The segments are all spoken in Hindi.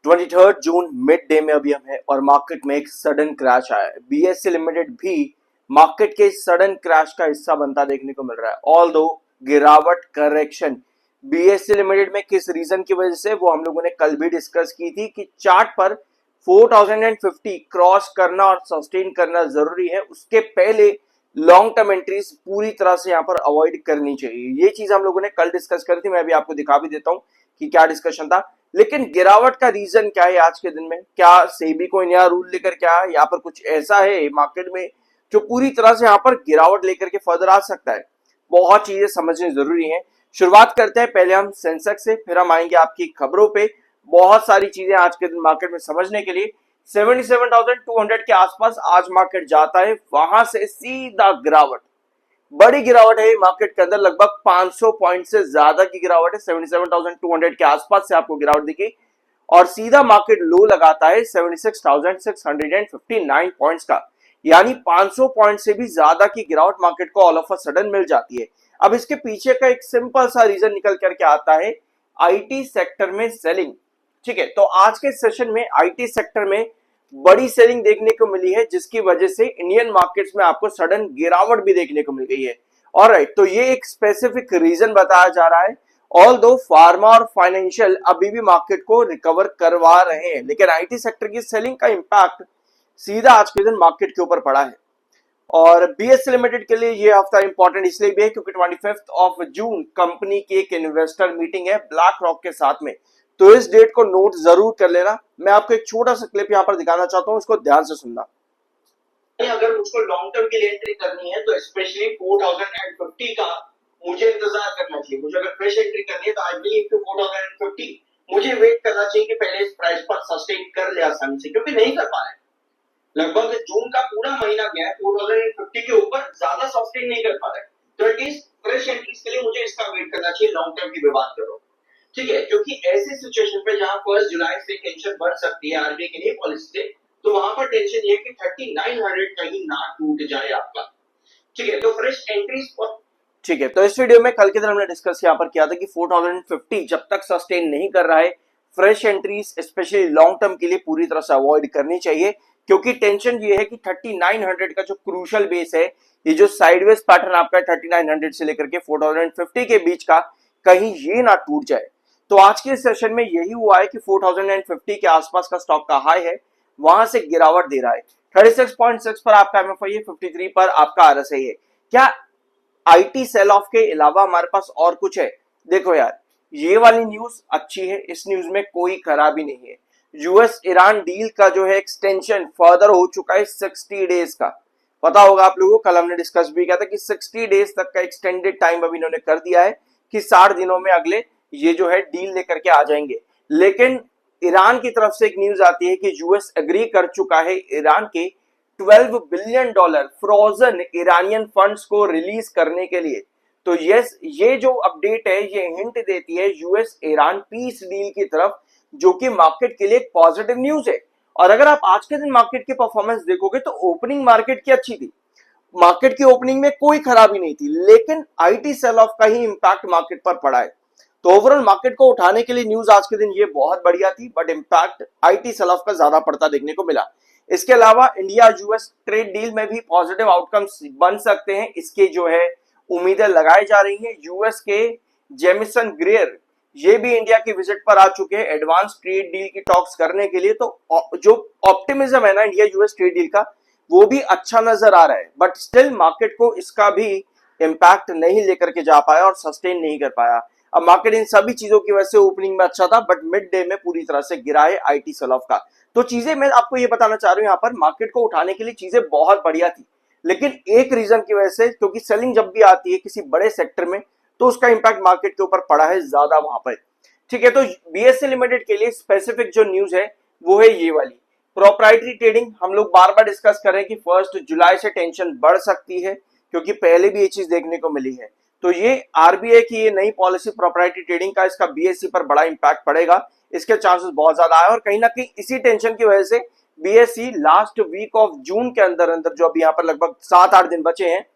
23 जून मिड डे में अभी हम है और मार्केट में एक सडन क्रैश आया है। बीएससी लिमिटेड भी मार्केट के सडन क्रैश का हिस्सा बनता देखने को मिल रहा है। ऑल दो गिरावट करेक्शन बीएससी लिमिटेड में किस रीजन की वजह से, वो हम लोगों ने कल भी डिस्कस की थी कि चार्ट पर 4050 क्रॉस करना और सस्टेन करना जरूरी है। उसके पहले लॉन्ग टर्म एंट्रीज पूरी तरह से यहाँ पर अवॉइड करनी चाहिए। ये चीज हम लोगों ने कल डिस्कस करी थी। मैं भी आपको दिखा भी देता हूँ कि क्या डिस्कशन था। लेकिन गिरावट का रीजन क्या है आज के दिन में? क्या सेबी को नया रूल लेकर क्या है, यहाँ पर कुछ ऐसा है मार्केट में जो पूरी तरह से यहाँ पर गिरावट लेकर के फर्दर आ सकता है? बहुत चीजें समझनी जरूरी है। शुरुआत करते हैं पहले हम सेंसेक्स से, फिर हम आएंगे आपकी खबरों पे। बहुत सारी चीजें आज के दिन मार्केट में समझने के लिए। 77,200 के आसपास आज मार्केट जाता है, वहां से सीधा गिरावट, बड़ी गिरावट है मार्केट के अंदर। लगभग 500 पॉइंट से ज्यादा की गिरावट है। 77,200 के आसपास से आपको गिरावट दिखी और सीधा मार्केट लो लगाता है 76,659 पॉइंट्स का। यानी 500 पॉइंट से भी ज्यादा की गिरावट मार्केट को ऑल ऑफ अ सडन मिल जाती है। अब इसके पीछे का एक सिंपल सा रीजन निकल करके आता है, आईटी सेक्टर में सेलिंग। ठीक है, तो आज के सेशन में आईटी सेक्टर में बड़ी सेलिंग देखने को मिली है, जिसकी वजह से इंडियन मार्केट्स में आपको सडन गिरावट भी देखने को मिल गई है। ऑलराइट, तो ये एक स्पेसिफिक रीजन बताया जा रहा है। ऑल दो फार्मा और फाइनेंशियल अभी भी मार्केट को रिकवर करवा रहे हैं, लेकिन आईटी सेक्टर की सेलिंग का इंपैक्ट सीधा आज के दिन मार्केट के ऊपर पड़ा है। और बीएससी लिमिटेड के लिए ये हफ्ता इंपॉर्टेंट इसलिए भी है क्योंकि 25 जून कंपनी की एक इन्वेस्टर मीटिंग है ब्लैक रॉक के साथ में। तो इस डेट को नोट जरूर कर लेना। मैं आपको एक छोटा सा क्लिप यहाँ पर दिखाना चाहता हूँ, इसको ध्यान से सुनना। अगर मुझको लॉन्ग टर्म के लिए एंट्री करनी है तो स्पेशली 4050 का मुझे इंतजार करना चाहिए। मुझे अगर फ्रेश एंट्री करनी है तो आई बिलीव टू 4050 मुझे वेट करना चाहिए कि पहले इस प्राइस पर सस्टेन कर ले आसानी से, क्योंकि नहीं कर पा रहे। लगभग जून का पूरा महीना गया है, 4050 के ऊपर ज्यादा सस्टेन नहीं कर पा रहे। तो एटलीस्ट फ्रेश एंट्रीज के लिए मुझे इसका वेट करना चाहिए। लॉन्ग टर्म की भी बात करो, ठीक है, क्योंकि ऐसी सिचुएशन पे जहां 1 जुलाई से टेंशन बढ़ सकती है आरबीआई की नई पॉलिसी से, तो वहां पर टेंशन ये कि 3900 कहीं ना टूट जाए आपका। ठीक है, तो फ्रेश एंट्रीज पर ठीक है, तो इस वीडियो में कल के दिन हमने डिस्कस यहाँ पर किया था कि 4050 जब तक सस्टेन नहीं कर रहा है, fresh entries specially long term के लिए पूरी तरह से अवॉइड करनी चाहिए। क्योंकि टेंशन ये है कि 3900 का जो क्रूशल बेस है, ये जो साइडवेज पैटर्न आपका 3900 से लेकर के 4050 के बीच का, कहीं ये ना टूट जाए। तो आज के सेशन में यही हुआ है कि 4050 के आसपास का स्टॉक का हाई है, वहां से गिरावट दे रहा है। 36.6 पर आपका एमएफआई है, 53 पर आपका आरएसआई है। क्या आईटी सेल ऑफ के अलावा हमारे पास और कुछ है? देखो यार, ये वाली न्यूज अच्छी है, इस न्यूज में कोई खराबी नहीं है। यूएस ईरान डील का जो है एक्सटेंशन फर्दर हो चुका है 60 डेज का। पता होगा आप लोगों को, कल हमने डिस्कस भी किया था कि 60 डेज तक का एक्सटेंडेड टाइम अभी इन्होंने कर दिया है कि 60 दिनों में अगले ये जो है डील लेकर के आ जाएंगे। लेकिन ईरान की तरफ से एक न्यूज आती है कि यूएस एग्री कर चुका है ईरान के $12 बिलियन फ्रोजन ईरानियन फंड्स को रिलीज करने के लिए। तो यस, ये जो अपडेट है ये हिंट देती है यूएस ईरान पीस डील की तरफ, जो कि मार्केट के लिए एक पॉजिटिव न्यूज है। और अगर आप आज के दिन मार्केट की परफॉर्मेंस देखोगे तो ओपनिंग मार्केट की अच्छी थी, मार्केट की ओपनिंग में कोई खराबी नहीं थी, लेकिन आईटी सेल ऑफ का ही इंपैक्ट मार्केट पर पड़ा है। तो ओवरऑल मार्केट को उठाने के लिए न्यूज आज के दिन ये बहुत बढ़िया थी, but impact IT sell off का ज्यादा पड़ता देखने को मिला। इसके अलावा इंडिया यूएस ट्रेड डील में भी पॉजिटिव आउटकम्स बन सकते हैं, इसके जो है उम्मीदें लगाई जा रही हैं। यूएस के जेमिसन ग्रेयर ये भी इंडिया की विजिट पर आ चुके हैं एडवांस ट्रेड डील की टॉक्स करने के लिए। तो जो ऑप्टिमिज्म है ना इंडिया यूएस ट्रेड डील का, वो भी अच्छा नजर आ रहा है, बट स्टिल मार्केट को इसका भी इंपैक्ट नहीं लेकर के जा पाया और सस्टेन नहीं कर पाया। अब मार्केट इन सभी चीजों की वजह से ओपनिंग में अच्छा था, बट मिड डे में पूरी तरह से गिरा है आईटी सेल ऑफ का। तो चीजें मैं आपको ये बताना चाह रहा हूं, यहाँ पर मार्केट को उठाने के लिए चीजें बहुत बढ़िया थी, लेकिन एक रीजन की वजह से, क्योंकि सेलिंग जब भी आती है किसी बड़े सेक्टर में तो उसका इंपैक्ट मार्केट के ऊपर पड़ा है ज्यादा वहां पर। ठीक है, तो बीएससी लिमिटेड के लिए स्पेसिफिक जो न्यूज है वो है ये वाली प्रोप्राइटरी ट्रेडिंग। हम लोग बार बार डिस्कस कर रहे हैं कि 1 जुलाई से टेंशन बढ़ सकती है, क्योंकि पहले भी ये चीज देखने को मिली है। तो ये आरबीआई की ये नई पॉलिसी प्रोप्राइटरी ट्रेडिंग का, इसका बीएससी पर बड़ा इंपैक्ट पड़ेगा, इसके चांसेस बहुत ज्यादा है। और कहीं ना कहीं इसी टेंशन की वजह से BSC last week of June के अंदर अंदर, जो अभी यहाँ पर लगभग 7-8 दिन बचे हैं,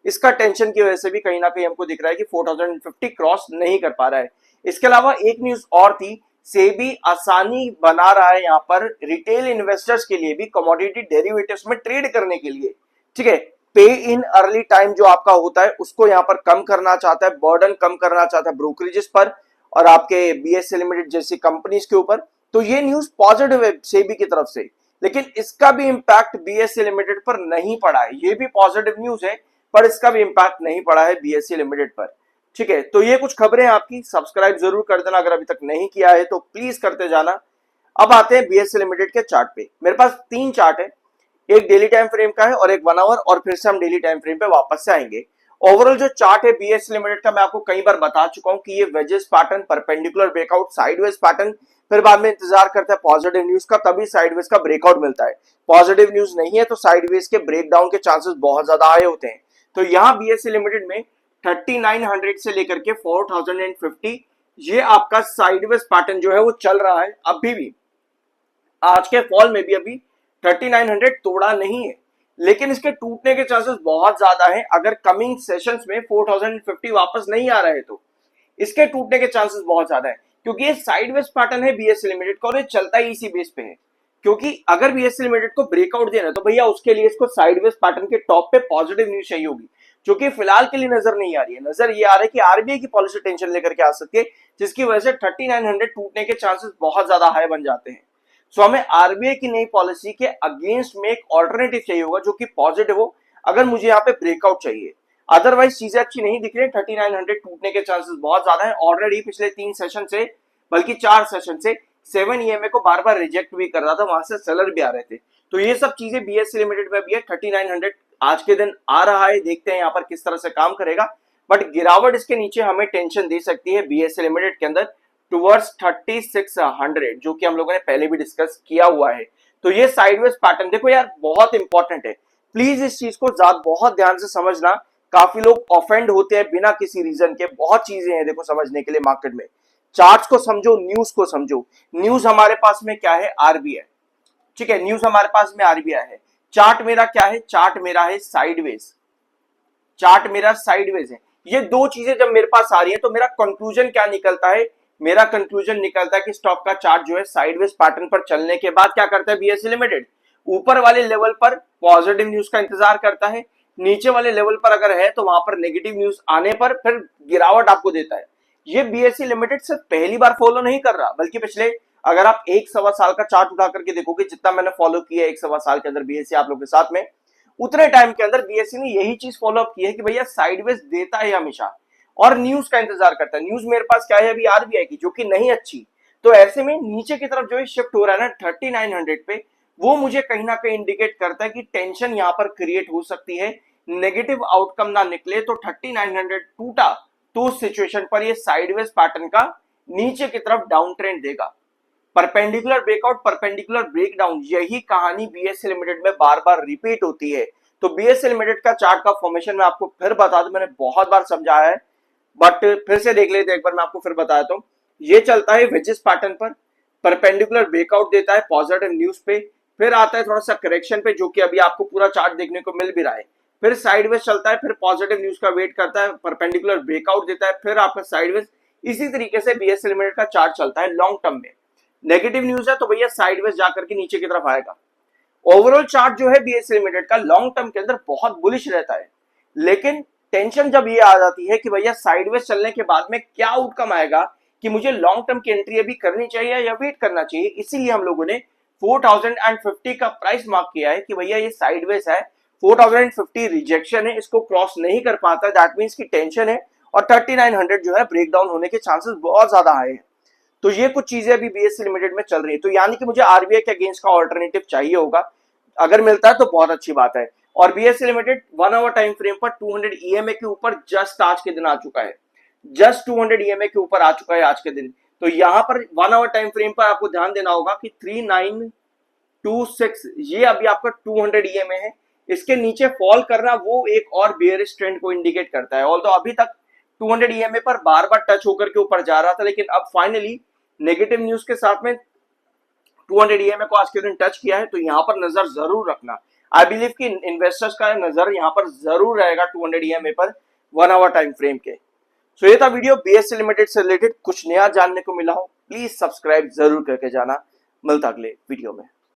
इसका टेंशन की वजह से भी कहीं ना कहीं हमको दिख रहा है कि 4050 क्रॉस नहीं कर पा रहा है। इसके अलावा एक न्यूज और थी सेबी आसानी बना रहा है यहाँ पर रिटेल इन्वेस्टर्स के लिए भी कमोडिटी डेरिवेटिव्स में ट्रेड करने के लिए, ठीक है। पे इन अर्ली टाइम जो आपका होता है उसको यहाँ पर कम करना चाहता है, बर्डन कम करना चाहता है ब्रोकरेजेस पर और आपके बीएसई लिमिटेड जैसी कंपनीज के ऊपर। तो ये न्यूज पॉजिटिव है सेबी की तरफ से, लेकिन इसका भी इंपैक्ट बीएसई लिमिटेड पर नहीं पड़ा है। ये भी पॉजिटिव न्यूज है पर इसका भी इंपैक्ट नहीं पड़ा है बीएसई लिमिटेड पर, ठीक है। तो ये कुछ खबरें आपकी, सब्सक्राइब जरूर कर देना अगर अभी तक नहीं किया है तो प्लीज करते जाना। अब आते हैं बीएसई लिमिटेड के चार्ट पे। मेरे पास 3 चार्ट है, एक डेली टाइम फ्रेम का है और एक 1 आवर, और फिर से हम डेली टाइम फ्रेम पे वापस से आएंगे। ओवरऑल जो चार्ट है बीएसई लिमिटेड का मैं आपको कई बार बता चुका हूं कि ये wages pattern, perpendicular breakout, sideways pattern, फिर बाद में इंतजार करता है पॉजिटिव न्यूज का, तभी साइडवेज का ब्रेकआउट मिलता है। पॉजिटिव न्यूज नहीं है तो साइडवेज के ब्रेकडाउन के चांसेस बहुत ज्यादा हाई होते हैं। तो यहाँ बीएसई लिमिटेड में 3900 से लेकर के 4050 ये आपका साइडवेज पैटर्न जो है वो चल रहा है अभी भी। आज के फॉल में भी अभी 3900 तोड़ा नहीं है, लेकिन इसके टूटने के चांसेस बहुत ज्यादा हैं। अगर कमिंग सेशंस में 4050 वापस नहीं आ रहा है तो इसके टूटने के चांसेस बहुत ज्यादा है, क्योंकि ये साइडवेज पैटर्न है बीएसई लिमिटेड का और ये चलता ही इसी बेस पे है। क्योंकि अगर बीएसई लिमिटेड को ब्रेकआउट देना है तो भैया उसके लिए इसको साइडवेज पैटर्न के टॉप पे पॉजिटिव न्यूज चाहिए होगी, जो कि फिलहाल के लिए नजर नहीं आ रही है। नजर ये आ रहा है कि आरबीआई की पॉलिसी टेंशन लेकर के आ सकती है, जिसकी वजह से 3900 टूटने के चांसेस बहुत ज्यादा हाई बन जाते हैं। सो हमें आरबीआई की नई पॉलिसी के अगेंस्ट में एक ऑल्टरनेटिव चाहिए होगा जो कि पॉजिटिव हो, अगर मुझे यहाँ पे ब्रेकआउट चाहिए। अदरवाइज चीजें अच्छी नहीं दिख रही, 3900 टूटने के चांसेस बहुत ज्यादा है। ऑलरेडी पिछले 3 सेशन से, बल्कि 4 सेशन से 7 ईएमए को बार बार रिजेक्ट भी कर रहा था, वहां से सेलर भी आ रहे थे। तो ये सब चीजें बीएसई लिमिटेड में भी है। 3900 आज के दिन आ रहा है, देखते हैं यहाँ पर किस तरह से काम करेगा, बट गिरावट इसके नीचे हमें टेंशन दे सकती है बीएसई लिमिटेड के अंदर टुवर्ड्स 3600, जो कि हम लोगों ने पहले भी डिस्कस किया हुआ है। तो ये साइडवेज पैटर्न देखो यार बहुत इंपॉर्टेंट है, प्लीज इस चीज को बहुत ध्यान से समझना। काफी लोग ऑफेंड होते हैं बिना किसी रीजन के, बहुत चीजें हैं देखो समझने के लिए मार्केट में। चार्ट्स को समझो, न्यूज को समझो। न्यूज हमारे पास में क्या है, आरबीआई, ठीक है, न्यूज हमारे पास में आरबीआई है। चार्ट मेरा क्या है, चार्ट मेरा है साइडवेज, चार्ट मेरा साइडवेज है। ये दो चीजें जब मेरे पास आ रही है तो मेरा कंक्लूजन क्या निकलता है, मेरा कंक्लूजन निकलता है कि स्टॉक का चार्ट जो है साइडवेज पैटर्न पर चलने के बाद क्या करता है बीएसई लिमिटेड, ऊपर वाले लेवल पर पॉजिटिव न्यूज का इंतजार करता है, नीचे वाले लेवल पर अगर है तो वहां पर नेगेटिव न्यूज आने पर फिर गिरावट आपको देता है। ये बीएसई लिमिटेड सिर्फ पहली बार फॉलो नहीं कर रहा, बल्कि पिछले अगर आप 1-1.25 साल का चार्ट उठा करके देखोगे, जितना मैंने फॉलो किया 1-1.25 साल के अंदर बीएसई आप लोग के साथ में, उतने टाइम के अंदर बीएसई ने यही चीज फॉलो अप की है कि भैया साइडवेज देता है हमेशा और न्यूज का इंतजार करता है। न्यूज मेरे पास क्या है अभी आरबीआई की, जो कि नहीं अच्छी। तो ऐसे में नीचे की तरफ जो है शिफ्ट हो रहा है ना 3900 पे, वो मुझे कहीं ना कहीं इंडिकेट करता है कि टेंशन यहाँ पर क्रिएट हो सकती है, नेगेटिव आउटकम ना निकले तो 3900 टूटा तो उस सिचुएशन पर ये साइडवेज पैटर्न का नीचे की तरफ डाउन ट्रेंड देगा। परपेंडिकुलर ब्रेकआउट, परपेंडिकुलर ब्रेकडाउन, यही कहानी बीएसई लिमिटेड में बार बार रिपीट होती है। तो बीएसई लिमिटेड का चार्ट का फॉर्मेशन मैं आपको फिर बता दूं, मैंने बहुत बार समझाया है, बट फिर से देख लेते एक बार, मैं आपको फिर बताया। तो ये चलता है वेजेस पैटर्न पर, परपेंडिकुलर ब्रेकआउट देता है पॉजिटिव न्यूज पे, फिर आता है थोड़ा सा करेक्शन पे, जो कि अभी आपको पूरा चार्ट देखने को मिल भी रहा है, फिर साइडवेज चलता है, फिर पॉजिटिव न्यूज का वेट करता है, परपेंडिकुलर ब्रेकआउट देता है, फिर आपका साइडवेज। इसी तरीके से बीएसई लिमिटेड का चार्ट चलता है लॉन्ग टर्म में। नेगेटिव न्यूज है तो भैया साइडवेज जाकर के नीचे की तरफ आएगा। ओवरऑल चार्ट जो है बीएसई लिमिटेड का लॉन्ग टर्म के अंदर बहुत बुलिश रहता है, लेकिन टेंशन जब ये आ जाती है कि भैया साइडवेज चलने के बाद में क्या आउटकम आएगा, कि मुझे लॉन्ग टर्म की एंट्री अभी करनी चाहिए या वेट करना चाहिए। इसीलिए हम लोगों ने 4050 का प्राइस मार्क किया है कि भैया ये साइडवेज है, 4050 रिजेक्शन है, इसको क्रॉस नहीं कर पाता, दैट मींस की टेंशन है, और 3900 जो है ब्रेकडाउन होने के चांसेस बहुत ज्यादा हाई है। तो ये कुछ चीजें अभी बीएसई लिमिटेड में चल रही है। तो यानी कि मुझे आरबीआई के अगेंस्ट का ऑल्टरनेटिव चाहिए होगा, अगर मिलता है तो बहुत अच्छी बात है। और BSE limited 1 hour time frame पर 200 ईएमए के ऊपर जस्ट आज के दिन आ चुका है, जस्ट 200 ईएमए के ऊपर आ चुका है आज के दिन। तो यहां पर 1 आवर टाइम फ्रेम पर आपको ध्यान देना होगा कि 3926 ये अभी आपका 200 ईएमए है, इसके नीचे फॉल करना वो एक और बेयरिश ट्रेंड को इंडिकेट करता है। ऑल्दो अभी तक 200 ईएमए पर बार बार टच होकर के ऊपर जा रहा था, लेकिन अब फाइनली नेगेटिव न्यूज के साथ में 200 ईएमए को आज के दिन टच किया है। तो यहां पर नजर जरूर रखना, आई बिलीव कि इन्वेस्टर्स का नजर यहां पर जरूर रहेगा 200 ईएमए पर 1 आवर टाइम फ्रेम के। सो ये था वीडियो बीएसई लिमिटेड से रिलेटेड, कुछ नया जानने को मिला हो प्लीज सब्सक्राइब जरूर करके जाना। मिलता अगले वीडियो में।